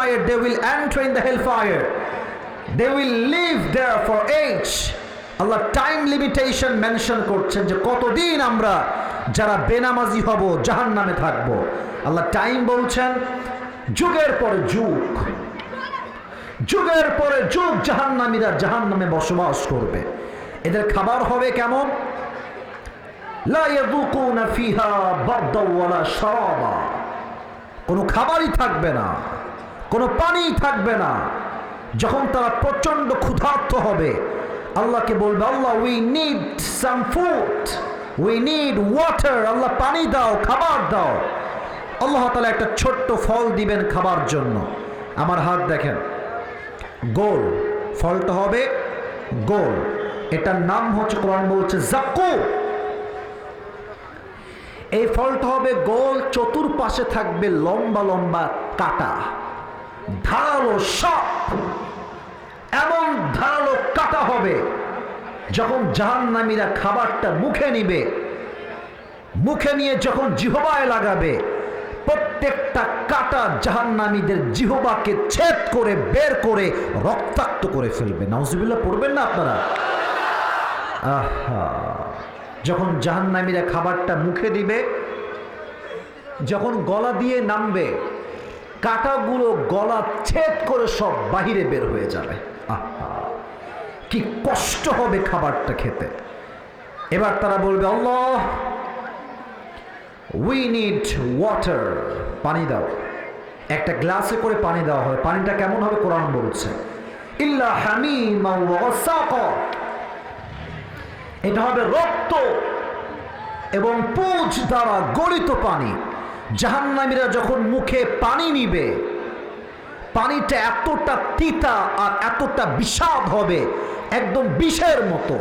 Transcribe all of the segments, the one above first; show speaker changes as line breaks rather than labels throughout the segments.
hellfire, they will enter in the hellfire. They will live there for age. Allah time limitation mention করছেন যে কতদিন আমরা যারা বেনামাজি হব জাহান্নামে থাকব। আল্লাহ টাইম বলছেন, যুগের পরে যুগ, যুগের পরে যুগ জাহান্নামীরা জাহান্নামে বসবাস করবে। এদের খাবার হবে কেমন? লা ইয়াযুকুনা ফিহা বারদাও ওয়ালা শারাবা, কোনো খাবারই থাকবে না, কোনো পানি থাকবে না। যখন তারা প্রচন্ড ক্ষুধার্ত হবে, আল্লাহকে বলবে, আল্লাহ we need some food, we need water, আল্লাহ পানি দাও, খাবার দাও। আল্লাহ তাআলা একটা ছোট্ট ফল দিবেন খাবার জন্য। আমার হাত দেখেন, গোল, ফলটা হবে গোল। এটার নাম হচ্ছে, কোরআন বলছে যাক্কুম। এই ফলটা হবে গোল, চতুর্পাশে থাকবে লম্বা লম্বা কাঁটা, ধারালো সাপ, এমন ধারালো কাঁটা হবে। যখন জাহান্নামীরা খাবারটা মুখে নিবে, মুখে নিয়ে যখন জিহ্বায় লাগাবে, প্রত্যেকটা কাঁটা জাহান্নামীদের জিহ্বাকে ছেদ করে বের করে রক্তাক্ত করে ফেলবে। নাউজুবিল্লাহ পড়বেন না আপনারা? আহা, যখন জাহান্নামীরা খাবারটা মুখে দিবে, যখন গলা দিয়ে নামবে, কাঁটাগুলো গলা ছেদ করে সব বাহিরে বের হয়ে যাবে। আহা, কি কষ্ট হবে খাবারটা খেতে। এবার তারা বলবে, আল্লাহ উই নিড ওয়াটার, পানি দাও। একটা গ্লাসে করে পানি দেওয়া হবে। পানিটা কেমন হবে? কোরআন বলছে ইল্লা হামিমা ওয়া গাসাকা, এটা হবে রক্ত এবং পুঁজ দ্বারা গলিত পানি। জাহান্নামীরা যখন মুখে পানি নিবে, পানিটা এতটা তিতা আর এতটা বিষাদ হবে, একদম বিষের মতো।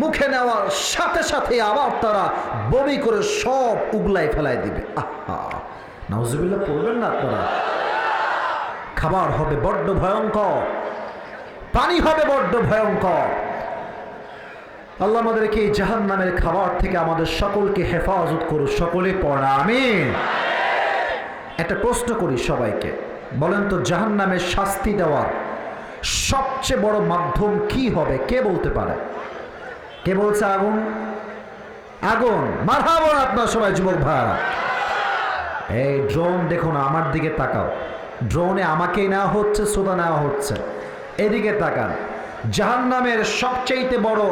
মুখে নেওয়ার সাথে সাথে আবার তারা বমি করে সব উগলায় ফেলায় দিবে। আহা, নাউজুবিল্লাহ পড়বেন না আপনারা? খাবার হবে বড্ড ভয়ঙ্কর, পানি হবে বড্ড ভয়ঙ্কর। আল্লাহ আমাদেরকে এই জাহান্নামের খাবার থেকে আমাদের সকলকে হেফাজত করুন। সকলে পড়া আমিন। একটা প্রশ্ন করি সবাইকে, বলেন তো জাহান্নামের শাস্তি দেওয়ার সবচেয়ে বড় মাধ্যম কি হবে? কে বলতে পারে? কে বলছে? আগুন। আগুন, মারহাবা আপনারা সবাই যুবক ভাইরা। এই ড্রোন দেখুন, আমার দিকে তাকাও। ড্রোনে আমাকেই নেওয়া হচ্ছে, শ্রোতা নেওয়া হচ্ছে। এদিকে তাকান। জাহান্নামের সবচেয়ে বড়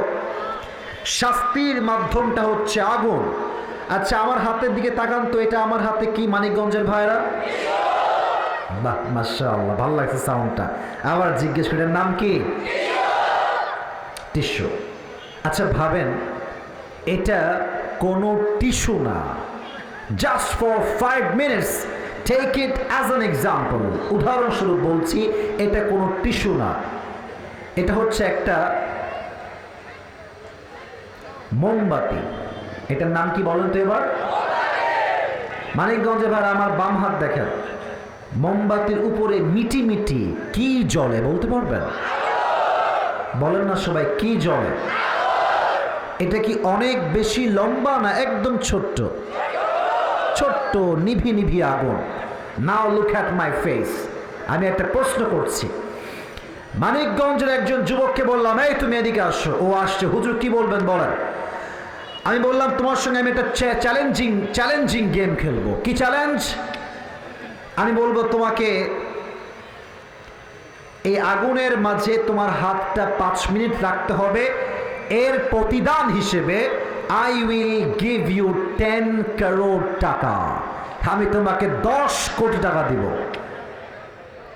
শাস্তির মাধ্যমটা হচ্ছে আগুন। আচ্ছা, আমার হাতের দিকে তাকান তো, এটা আমার হাতে কি? মানিকগঞ্জের ভাইরা, বাহ মাশাআল্লাহ, ভালো লাগছে সাউন্ডটা। আবার জিজ্ঞেস করেন, নাম কি? টিস্যু। আচ্ছা ভাবেন, এটা কোনো টিস্যু না। Just for 5 minutes, take it as an example, উদাহরণস্বরূপ বলছি, এটা কোনো টিস্যু না। এটা হচ্ছে একটা মোমবাতি। এটার নাম কি বলেন তো এবার? মানিকগঞ্জে ভাই আমার বাম হাত দেখেন, মোমবাতির উপরে মিটি মিটি কি জ্বলে বলতে পারবেন? বলেন না সবাই, কি জ্বলে? এটা কি অনেক বেশি লম্বা না একদম ছোট্ট? ছোট্ট নিভি নিভি আগুন। নাও লুক অ্যাট মাই ফেস। আমি একটা প্রশ্ন করছি। মানিকগঞ্জের একজন যুবককে বললাম, এই তুমি এদিকে আসো। ও আসছে। হুজুর কি বলবেন বলেন? আমি বললাম, তোমার সঙ্গে আমি একটা চ্যালেঞ্জিং গেম খেলবো। কি চ্যালেঞ্জ? আমি বলবো তোমাকে এই আগুনের মাঝে তোমার হাতটা 5 মিনিট রাখতে হবে। এর প্রতিদান হিসেবে I will give you 10 crore টাকা। আমি তোমাকে 10 কোটি টাকা দিব।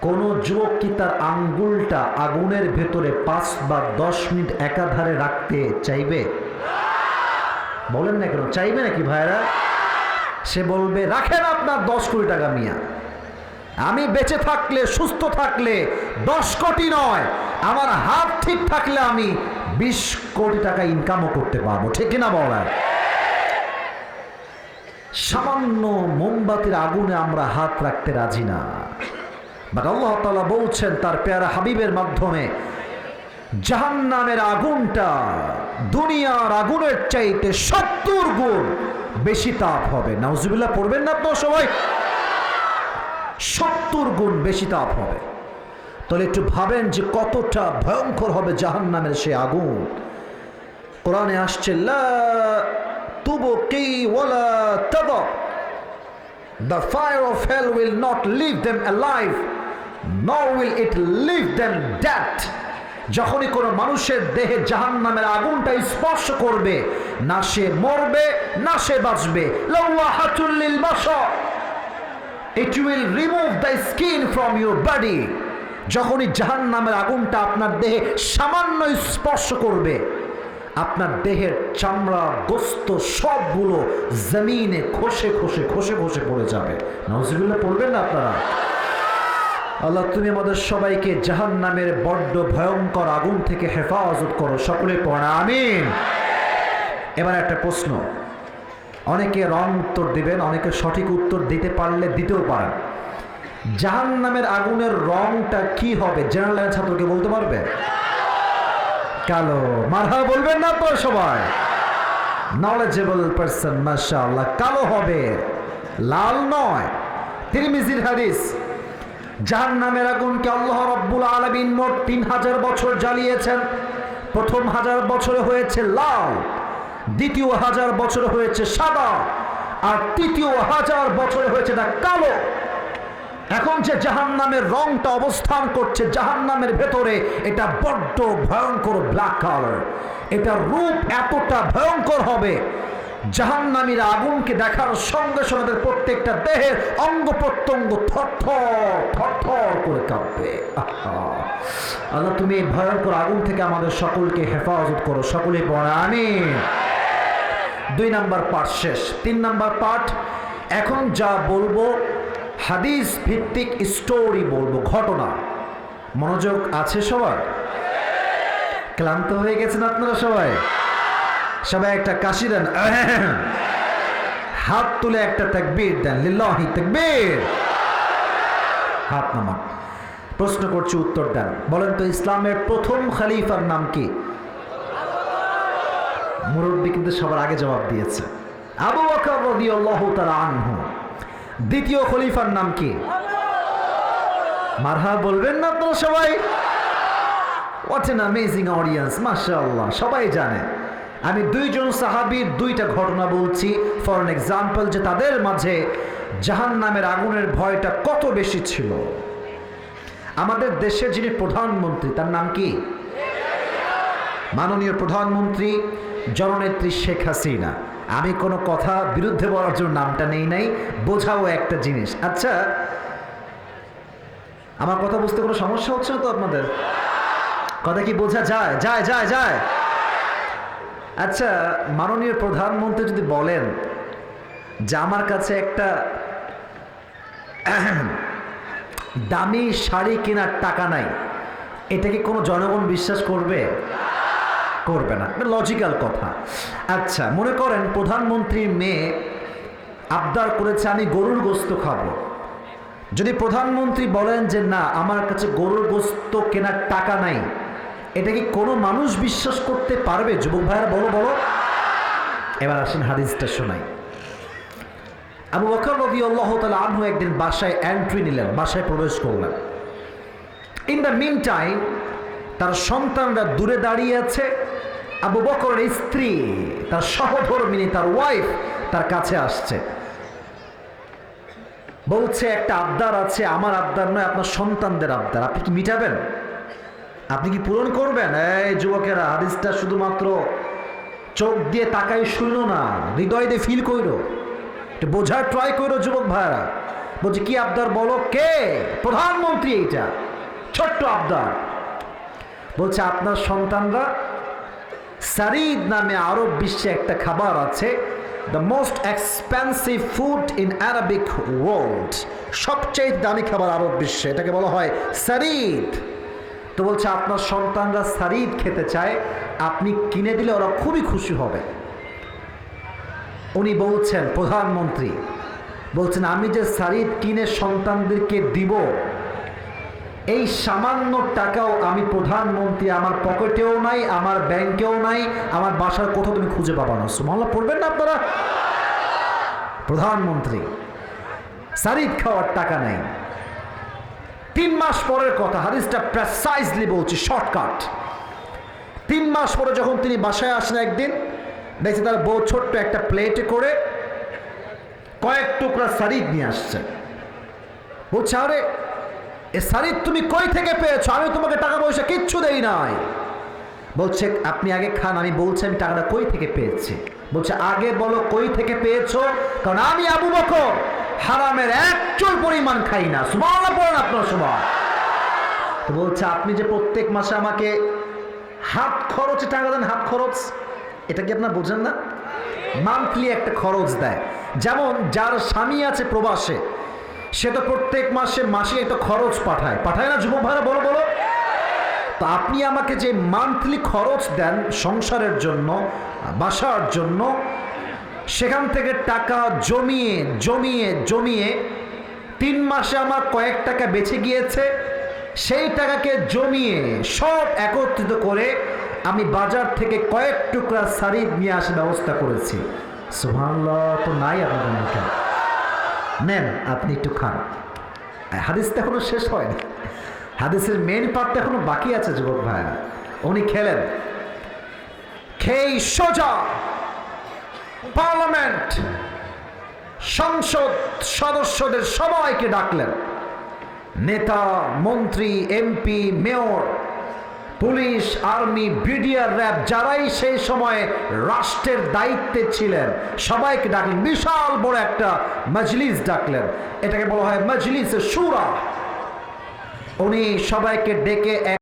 কোন যুবক কি তার আঙ্গুলটা আগুনের ভেতরে 5 বা 10 মিনিট একাধারে রাখতে চাইবে? বলেন না কেন? চাইবে নাকি ভাইরা? সে বলবে, রাখেন আপনার 10 কোটি টাকা মিয়া। আমি বেঁচে থাকলে, সুস্থ থাকলে 10 কোটি নয়, আমার হাত ঠিক থাকলে আমি 20 কোটি টাকা ইনকামও করতে পারবো। ঠিক কিনা বলেন? সামান্য মোমবাতির আগুনে আমরা হাত রাখতে রাজি না। বাট আল্লাহ তাআলা বলছেন তার পেয়ারা হাবিবের মাধ্যমে, জাহান্নামের আগুনটা দুনিয়ার আগুনের চাইতে 70 গুণ বেশি তাপ হবে। নাউজুবিল্লাহ পড়বেন না আপনারা সবাই? 70 গুণ বেশি তাপ হবে। তাহলে একটু ভাবেন যে কতটা ভয়ঙ্কর হবে জাহান্নামের সে আগুন। কোরআনে আসছে লা তুবকি ওয়ালা তাদা, the fire of hell will not leave them alive nor will it leave them dead। যখনই কোনো মানুষের দেহে জাহান্নামের আগুনটা স্পর্শ করবে, না সে মরবে না সে বাঁচবে। লাওয়াহাতুল লিল Bashar, it will remove the skin from your body। যখনই জাহান্নামের আগুনটা আপনার দেহে সামান্য স্পর্শ করবে, আপনার দেহের চামড়া গোস্ত সবগুলো জমিনে খসে খসে খসে খসে পড়ে যাবে। নাউজুবিল্লাহ পড়বেন না আপনারা? আল্লাহ তুমি আমাদের সবাইকে জাহান্নামের বড্ড ভয়ঙ্কর আগুন থেকে হেফাজত করো, সকলে পড়া আমিন। এবার একটা প্রশ্ন, অনেকে রং উত্তর দিবেন, অনেকে সঠিক উত্তর দিতে পারলে দিতেও পারেন। জাহান্নামের আগুনের রংটা কি হবে জেনারেল লাইনের ছাত্রকে বলতে পারবে? কালো। মারহাবা বলবেন না তো সবাই? নলেজেবল পারসন, মাশাআল্লাহ। কালো হবে, লাল নয়। তিরমিজির হাদিস, জাহান্নামের আগুনকে আল্লাহ রাব্বুল আলামিন মোট 3000 বছর জ্বালিয়েছেন। প্রথম 1000 বছরে হয়েছে লাল, দ্বিতীয় 1000 বছরে হয়েছে সাদা, আর তৃতীয় 1000 বছরে হয়েছে না কালো। এখন যে জাহান্নামের রংটা অবস্থান করছে জাহান্নামের ভেতরে, এটা বড্ড ভয়ঙ্কর ব্ল্যাক কালার। এটা রূপ এতটা ভয়ঙ্কর হবে, জাহান্নামীরা আগুনকে দেখার সঙ্গে সঙ্গে প্রত্যেকটা দেহের অঙ্গ প্রত্যঙ্গ থরথর থরথর করে কাঁপবে। আল্লাহ তুমি এই ভয়ঙ্কর আগুন থেকে আমাদের সকলকে হেফাজত করো, সকলে পড়া আমিন। 2 নাম্বার পার্ট শেষ। 3 নাম্বার পার্ট, এখন যা বলবো হাদিস ভিত্তিক স্টোরি বলবো, ঘটনা। মনোযোগ আছে সবার? ক্লান্ত হয়ে গেছেন আপনারা সবাই? সবাই একটা কাশি দেন, হাত তুলে একটা তাকবীর দেন, লিল্লাহি তাকবীর। হাত নামান। প্রশ্ন করছি, উত্তর দেন। বলেন তো ইসলামের প্রথম খলিফার নাম কি? মুরব্বী কিন্তু সবার আগে জবাব দিয়েছে, আবু বকর রাদিয়াল্লাহু তাআলা আনহু। দ্বিতীয় খলিফার নাম কি? মারহাবা বলবেন না আপনারা সবাই? হোয়াট অ্যান অ্যামেজিং অডিয়েন্স, মাশাআল্লাহ, সবাই জানে। আমি 2 জন সাহাবীর 2টা ঘটনা বলছি ফর অ্যান এক্সাম্পল, যে তাদের মাঝে জাহান্নামের আগুনের ভয়টা কত বেশি ছিল। আমাদের দেশের যিনি প্রধানমন্ত্রী, তার নাম কি? মাননীয় প্রধানমন্ত্রী জননেত্রী শেখ হাসিনা। আমি কোনো কথা বিরুদ্ধে বলার জন্য নামটা নেই নাই, বোঝাও একটা জিনিস। আচ্ছা, আমার কথা বুঝতে কোনো সমস্যা হচ্ছে না তো আপনাদের? কথা কি বোঝা যায়? যায় যায় যায় আচ্ছা, মাননীয় প্রধানমন্ত্রী যদি বলেন যে আমার কাছে একটা দামি শাড়ি কেনার টাকা নাই, এটা কি কোনো জনগণ বিশ্বাস করবে? করবে না। লজিক্যাল কথা। আচ্ছা, মনে করেন প্রধানমন্ত্রীর মেয়ে আবদার করেছে আমি গরুর গোশত খাবো। যদি প্রধানমন্ত্রী বলেন যে না আমার কাছে গরুর গোশত কেনার টাকা নাই, এটা কি কোনো মানুষ বিশ্বাস করতে পারবে? যুবক ভাইরা বলো বলো। এবার আসেন হাদিসটা শোনাই। আবু বকর রাদিয়াল্লাহু তাআলা আনহু একদিন বাসায় এন্ট্রি নিলেন, বাসায় প্রবেশ করলেন। ইন দ্য মিন টাইম তার সন্তানরা দূরে দাঁড়িয়ে আছে। আবু বকরের স্ত্রী, তার সহধর্মিনী, তার ওয়াইফ তার কাছে আসছে, বলছে একটা আবদার আছে, আমার আবদার নয়, আপনার সন্তানদের আবদার, আপনি কি মিটাবেন? আপনি কি পূরণ করবেন? এই যুবকেরা, হাদিসটা শুধুমাত্র চোখ দিয়ে তাকাই শুনো না, হৃদয় দিয়ে ফিল কইরো, একটু বোঝার ট্রাই করো যুবক ভাইরা। বলছে কি আবদার বলো? কে? প্রধানমন্ত্রী। এইটা ছোট্ট আবদার। বলছে আপনার সন্তানরা সারিদ নামে আরব বিশ্বে একটা খাবার আছে, the most expensive food in Arabic world, সবচেয়ে দামি খাবার আরব বিশ্বে, এটাকে বলা হয় সারিদ। তো বলছে আপনার সন্তানরা সারিদ খেতে চায়, আপনি কিনে দিলে ওরা খুবই খুশি হবে। উনি বলছেন, প্রধানমন্ত্রী বলছেন আমি যে সারিদ কিনে সন্তানদেরকে দিব, এই সামান্য টাকাও আমি প্রধানমন্ত্রী, আমার পকেটেও নাই, আমার ব্যাংকেও নাই, আমার বাসার কোথাও তুমি খুঁজে পাবা না। সুবহানাল্লাহ পড়বেন না আপনারা? প্রধানমন্ত্রী সারিদ খাওয়ার টাকা নাই, 3 মাস পরের কথা, হাদিসটা প্রেসাইজলি বলছি, শর্টকাট। 3 মাস পরে যখন তিনি বাসায় আসেন, একদিন দেখছি তার বউ ছোট্ট একটা প্লেটে করে কয়েক টুকরা সারিদ নিয়ে আসছে। বলছে, আরে এ সারিদ তুমি কই থেকে পেয়েছো? আমি তোমাকে টাকা পয়সা কিচ্ছু দেই নাই। বলছে, আপনি আগে খান, আমি বলছি আমি টাকাটা কই থেকে পেয়েছি। বলছে, আগে বলো কই থেকে পেয়েছো, কারণ আমি আবু বকর হারামের এক চুল পরিমাণ খাই না। সুবহানাল্লাহ বলেন আপনার সুবহান। তো বলছে, আপনি যে প্রত্যেক মাসে আমাকে হাত খরচে টাকা দেন, হাত খরচ, এটা কি আপনার বোঝেন না? মান্থলি একটা খরচ দেয়। যেমন যার স্বামী আছে প্রবাসে, সে তো প্রত্যেক মাসে একটা খরচ পাঠায় না যুবক ভাইরা, বলো বলো। তো আপনি আমাকে যে মান্থলি খরচ দেন সংসারের জন্য, বাসার জন্য, সেখান থেকে টাকা জমিয়ে জমিয়ে জমিয়ে 3 মাসে আমার কয়েক টাকা বেঁচে গিয়েছে। সেই টাকাকে জমিয়ে সব একত্রিত করে আমি বাজার থেকে কয়েক টুকরা সারিদ নিয়ে আসার ব্যবস্থা করেছি। সুবহানাল্লাহ। তো নাই আপনাদের মুখে, নেন আপনি একটু খান। হাদিসটা এখনো শেষ হয়নি, হাদিসের মেন পার্টটা এখনো বাকি আছে যুবক ভাইরা। উনি খেলেন, খেয়ে সোজা পার্লামেন্ট, সংসদ সদস্যদের সবাইকে ডাকলেন, নেতা, মন্ত্রী, MP, mayor, police, army, BDR, RAB, যারাই সেই সময়ে রাষ্ট্রের দায়িত্বে ছিলেন সবাইকে ডাকলেন। বিশাল বড় একটা মজলিস ডাকলেন, এটাকে বলা হয় মজলিস শুরা। উনি সবাইকে ডেকে